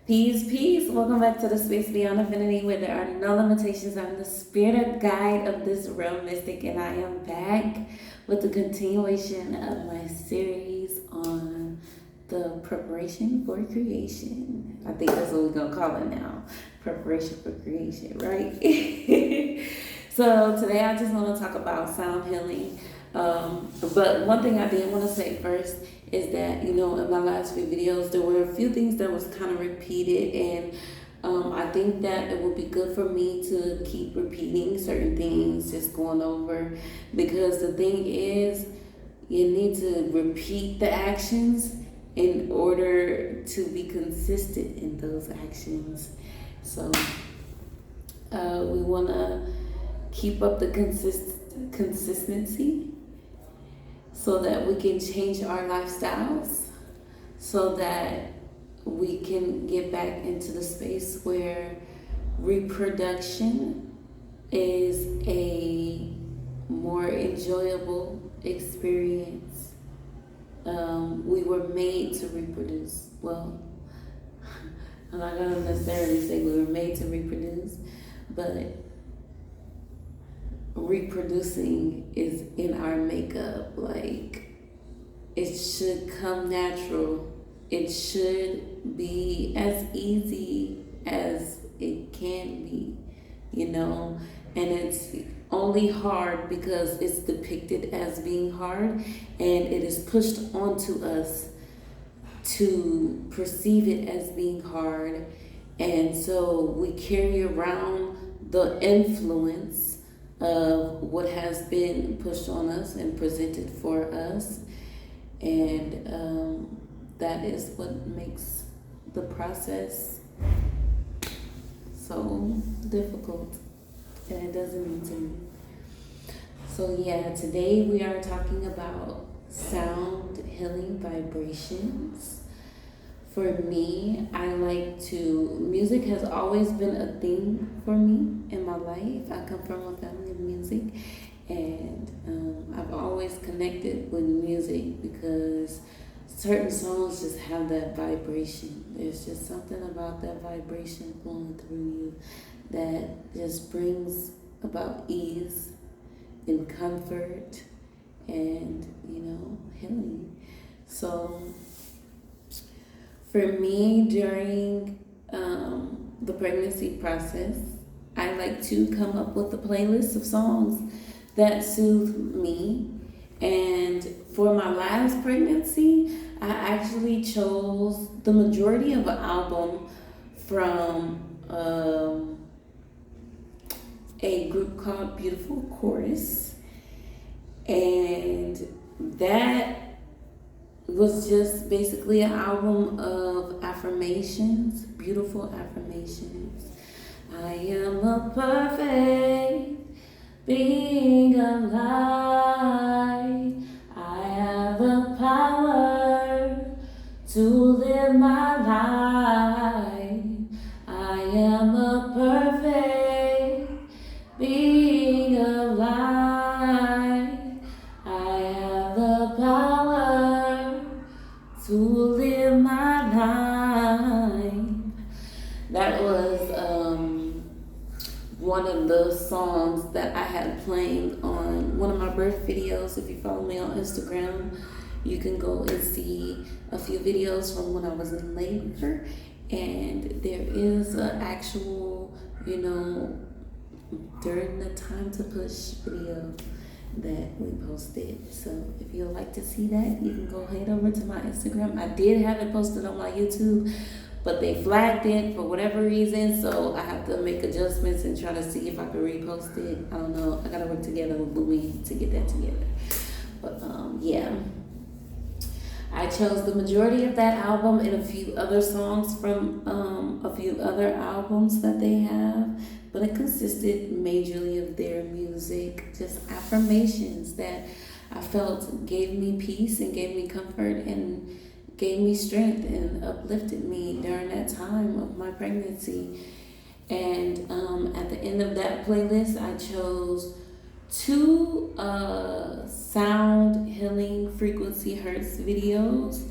Peace, peace. Welcome back to the Space Beyond Infinity, where there are no limitations. I'm the spirit guide of this realm mystic, and I am back with the continuation of my series on the preparation for creation. I think that's what we're going to call it now, preparation for creation, right? So today I just want to talk about sound healing. But one thing I did want to say first is that, in my last few videos, there were a few things that was kind of repeated, and I think that it would be good for me to keep repeating certain things, just going over, because the thing is, you need to repeat the actions in order to be consistent in those actions. So we want to keep up the consistency so that we can change our lifestyles, so that we can get back into the space where reproduction is a more enjoyable experience. We were made to reproduce. Well, I'm not going to necessarily say we were made to reproduce, but reproducing is in our makeup. Like, it should come natural. It should be as easy as it can be, and it's only hard because it's depicted as being hard, and it is pushed onto us to perceive it as being hard. And so we carry around the influence of what has been pushed on us and presented for us, and that is what makes the process so difficult, and it doesn't need to be. So yeah, today we are talking about sound healing vibrations. For me, music has always been a thing for me in my life. I come from a family of music, and I've always connected with music because certain songs just have that vibration. There's just something about that vibration flowing through you that just brings about ease and comfort and, healing. So for me, during the pregnancy process, I like to come up with a playlist of songs that soothe me. And for my last pregnancy, I actually chose the majority of an album from a group called Beautiful Chorus. And that was just basically an album of affirmations, beautiful affirmations. I am a perfect being alive. I have the power to live my life. I am a perfect being alive. I have the power to live my life. That was one of the songs that I had playing on one of my birth videos. If you follow me on Instagram, you can go and see a few videos from when I was in labor. And there is an actual, during the Time to Push video that we posted. So if you'd like to see that, you can go head over to my Instagram. I did have it posted on my YouTube, but they flagged it for whatever reason, so I have to make adjustments and try to see if I can repost it. I don't know. I gotta work together with Louie to get that together. But yeah, I chose the majority of that album and a few other songs from a few other albums that they have, but it consisted majorly of their music, just affirmations that I felt gave me peace and gave me comfort and gave me strength and uplifted me during that time of my pregnancy. And at the end of that playlist, I chose two sound healing frequency hertz videos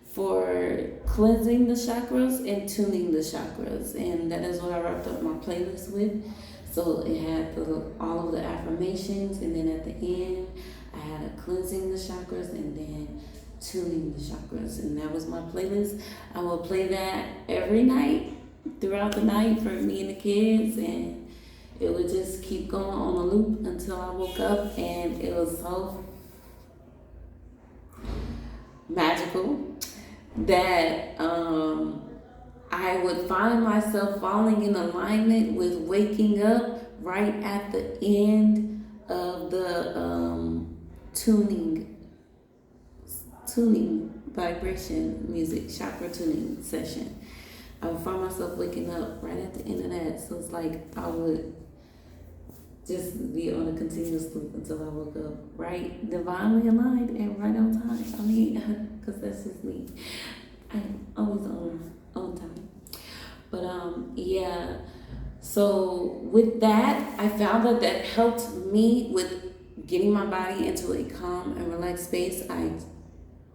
for cleansing the chakras and tuning the chakras, and that is what I wrapped up my playlist with. So it had all of the affirmations, and then at the end I had a cleansing the chakras and then tuning the chakras, and that was my playlist. I will play that every night throughout the night for me and the kids, and it would just keep going on a loop until I woke up, and it was so magical that I would find myself falling in alignment with waking up right at the end of the tuning vibration music chakra tuning session. I would find myself waking up right at the end of that. So it's like I would just be on a continuous loop until I woke up right, divinely aligned and right on time. I mean, because that's just me. I'm always on time. But yeah. So with that, I found that helped me with getting my body into a calm and relaxed space. I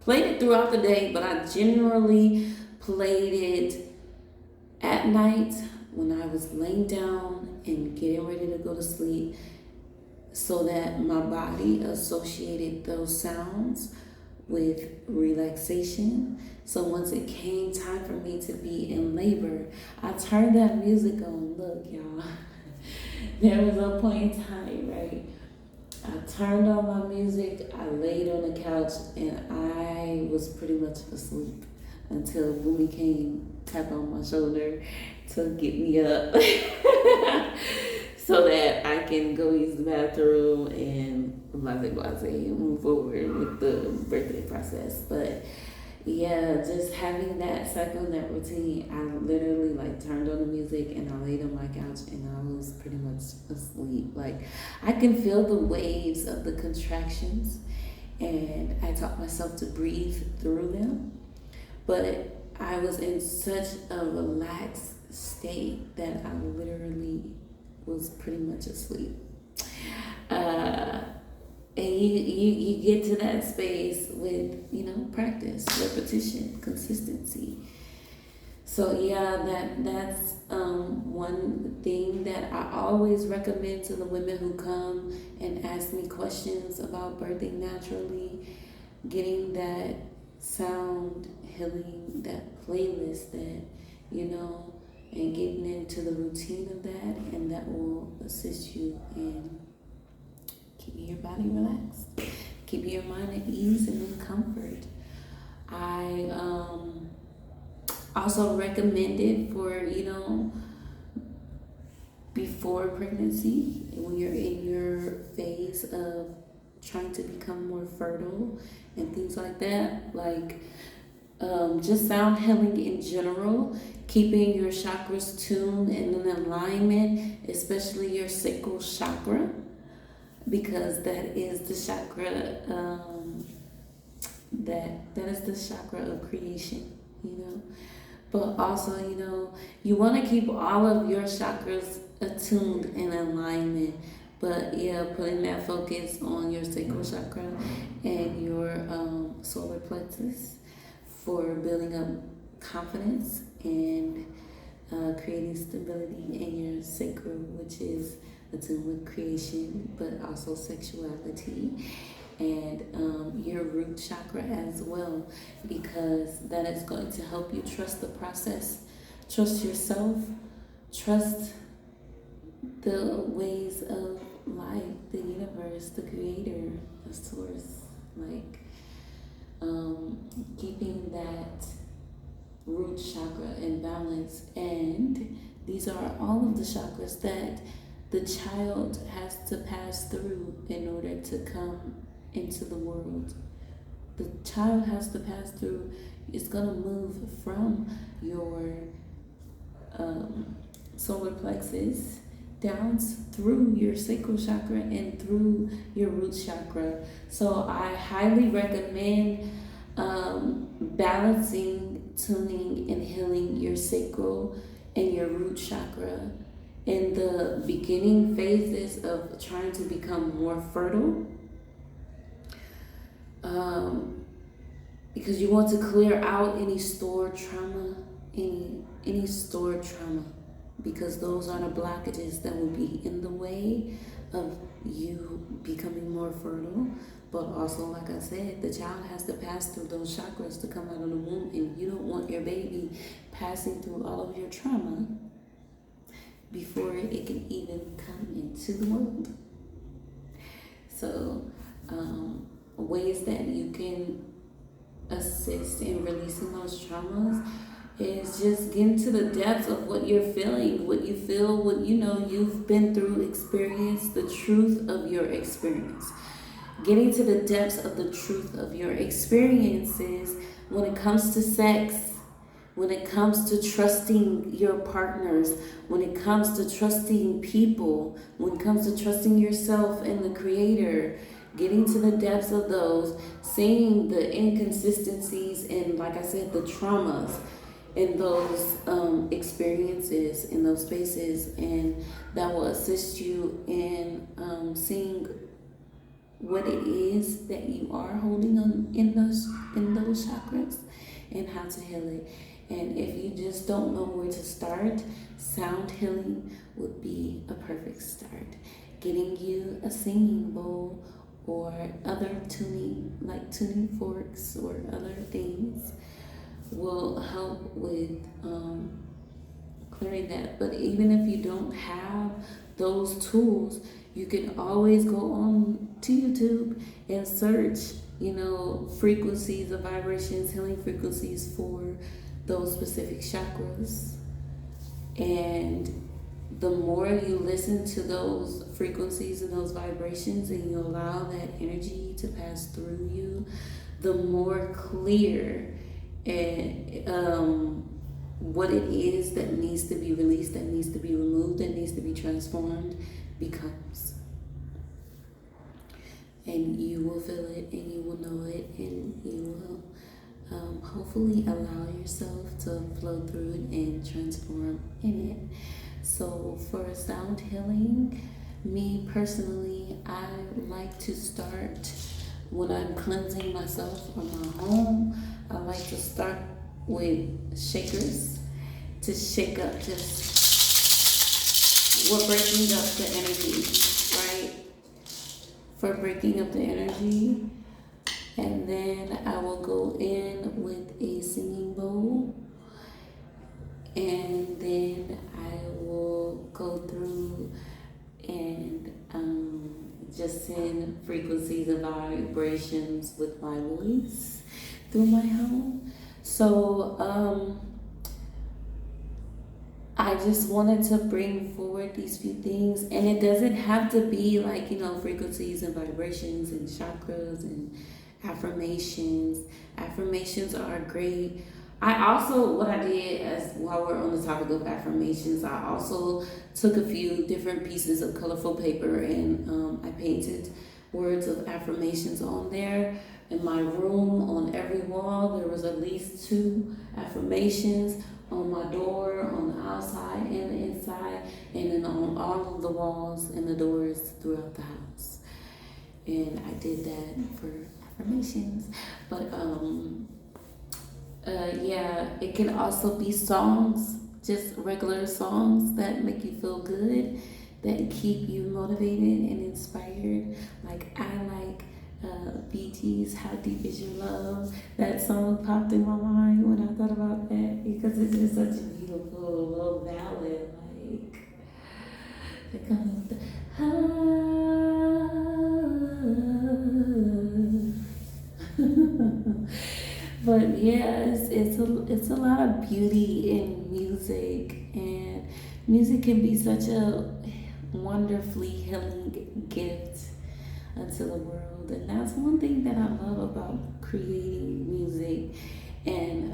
played it throughout the day, but I generally played it at night when I was laying down and getting ready to go to sleep, so that my body associated those sounds with relaxation. So once it came time for me to be in labor, I turned that music on. Look, y'all, there was a point in time, right? I turned on my music, I laid on the couch, and I was pretty much asleep until Boomy came, tap on my shoulder to get me up so that I can go use the bathroom and blase and move forward with the birthday process. But yeah, just having that cycle, that routine, I literally turned on the music and I laid on my couch and I was pretty much asleep. Like, I can feel the waves of the contractions, and I taught myself to breathe through them. But I was in such a relaxed state that I literally was pretty much asleep. And you get to that space with, practice, repetition, consistency. So yeah, that's one thing that I always recommend to the women who come and ask me questions about birthing naturally, getting that sound healing, that playlist, that, and getting into the routine of that, and that will assist you in keeping your body relaxed, keeping your mind at ease and in comfort. I also recommend it for, before pregnancy, when you're in your phase of trying to become more fertile and things like that. Just sound healing in general, keeping your chakras tuned and in alignment, especially your sacral chakra, because that is the chakra that is the chakra of creation, But also, you want to keep all of your chakras attuned and in alignment. But yeah, putting that focus on your sacral chakra and your solar plexus for building up confidence and creating stability in your sacral, which is attuned with creation, but also sexuality, and your root chakra as well, because that is going to help you trust the process, trust yourself, trust the ways of life, the universe, the creator, the source, keeping that root chakra in balance. And these are all of the chakras that the child has to pass through in order to come into the world. The child has to pass through. It's going to move from your solar plexus down through your sacral chakra and through your root chakra. So I highly recommend balancing, tuning, and healing your sacral and your root chakra in the beginning phases of trying to become more fertile. because you want to clear out any stored trauma, any stored trauma, because those are the blockages that will be in the way of you becoming more fertile. But also, like I said, the child has to pass through those chakras to come out of the womb, and you don't want your baby passing through all of your trauma before it can even come into the world. So, ways that you can assist in releasing those traumas is just getting to the depths of what you're feeling, what you feel, what you know you've been through, experience the truth of your experience. Getting to the depths of the truth of your experiences when it comes to sex, when it comes to trusting your partners, when it comes to trusting people, when it comes to trusting yourself and the Creator, getting to the depths of those, seeing the inconsistencies and, like I said, the traumas in those experiences, in those spaces, and that will assist you in seeing what it is that you are holding on in those chakras and how to heal it. And if you just don't know where to start, sound healing would be a perfect start. Getting you a singing bowl or other tuning, like tuning forks or other things, will help with clearing that. But even if you don't have those tools, you can always go on to YouTube and search, frequencies of vibrations, healing frequencies for those specific chakras. And the more you listen to those frequencies and those vibrations and you allow that energy to pass through you, the more clear and what it is that needs to be released, that needs to be removed, that needs to be transformed becomes. And you will feel it, and you will know it, and you will hopefully allow yourself to flow through it and transform in it. So for sound healing, me personally, I like to start when I'm cleansing myself or my home. I like to start with shakers to shake up just we're breaking up the energy, right? For breaking up the energy. And then I will go in with a singing bowl. And then I will go through and just send frequencies and vibrations with my voice through my home. So I just wanted to bring forward these few things, and it doesn't have to be like, frequencies and vibrations and chakras and affirmations. Affirmations are great. What I did, as while we're on the topic of affirmations, I also took a few different pieces of colorful paper and I painted words of affirmations on there. In my room, on every wall, there was at least 2 affirmations. On my door, on the outside and the inside, and then on all of the walls and the doors throughout the house. And I did that for affirmations. But it can also be songs, just regular songs that make you feel good, that keep you motivated and inspired. Like I like BT's How Deep Is Your Love. That song popped in my mind when I thought about that because it's just such a beautiful little ballad. Like it comes with the But yes, it's a lot of beauty in music, and music can be such a wonderfully healing gift unto the world. And that's one thing that I love about creating music. And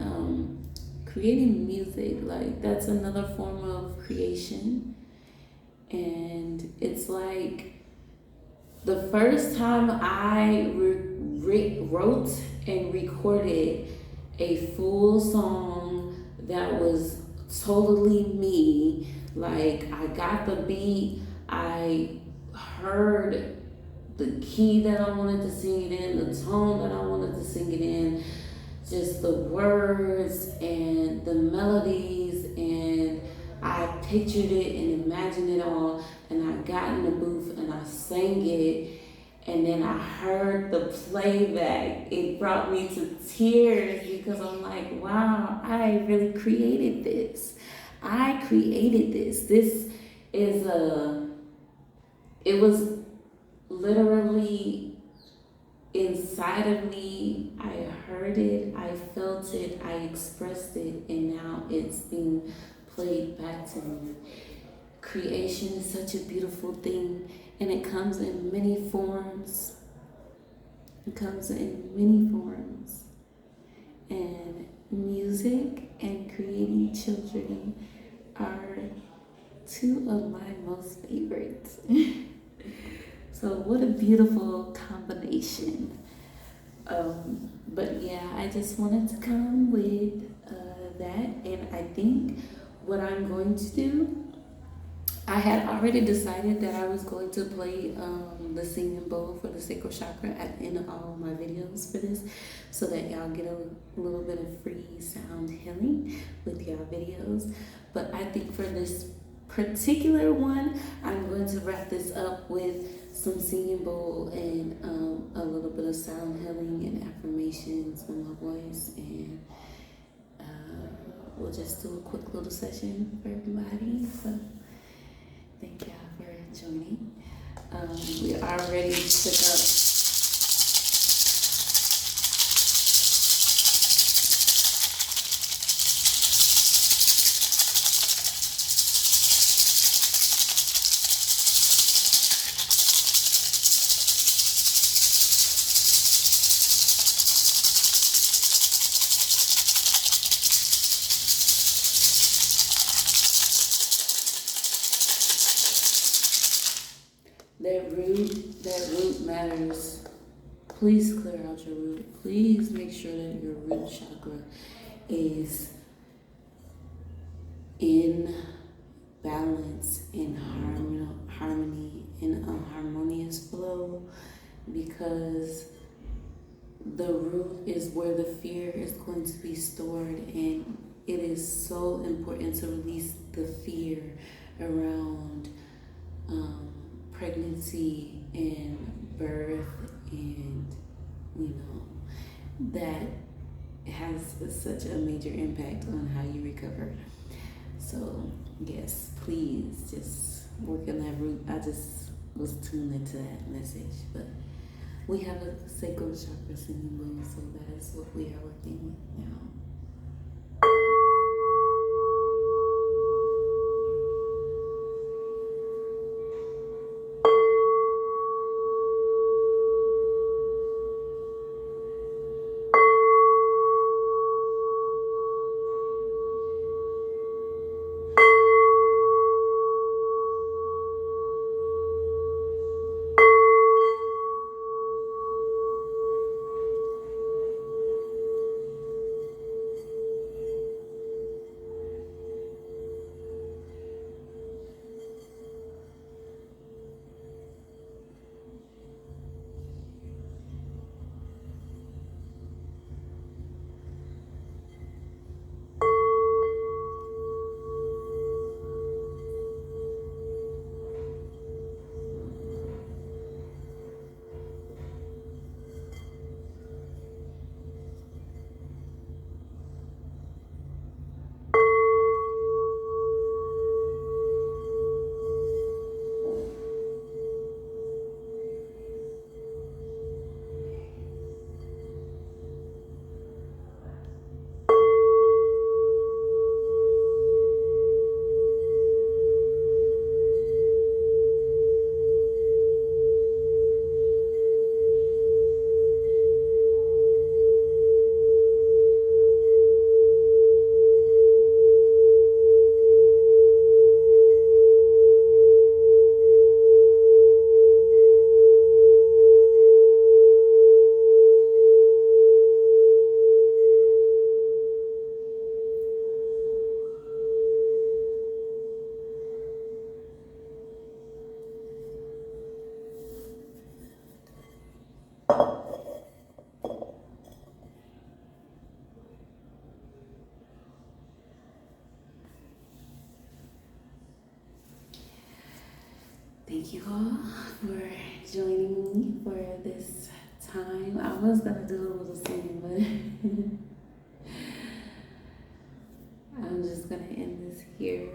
creating music, like that's another form of creation. And it's like the first time I wrote and recorded a full song that was totally me. Like I got the beat, I heard the key that I wanted to sing it in, the tone that I wanted to sing it in, just the words and the melodies, and I pictured it and imagined it all, and I got in the booth and I sang it, and then I heard the playback. It brought me to tears because I'm like, wow, I really created this. I created this. This is it was literally inside of me. I heard it, I felt it, I expressed it, and now it's being played back to me. Creation is such a beautiful thing, and it comes in many forms. It comes in many forms. And music and creating children are two of my most favorites. So what a beautiful combination. But yeah, I just wanted to come with that, and I think what I'm going to do, I had already decided that I was going to play the singing bowl for the sacral chakra at the end of all my videos for this, so that y'all get a little bit of free sound healing with y'all videos. But I think for this particular one, I'm going to wrap this up with some singing bowl and a little bit of sound healing and affirmations with my voice, and we'll just do a quick little session for everybody. So thank y'all for joining. We already took up that root matters. Please clear out your root. Please make sure that your root chakra is in balance, in harmony, in a harmonious flow, because the root is where the fear is going to be stored, and it is so important to release the fear around pregnancy and birth, and that has such a major impact on how you recover. So yes, please just work on that root. I just was tuned into that message, but we have a sacral chakra singing bowl, so that is what we are working with now. Thank you all for joining me for this time. I was gonna do a little singing, but I'm just gonna end this here.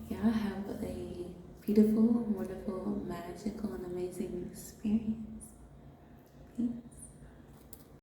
Y'all have a beautiful, wonderful, magical, and amazing experience.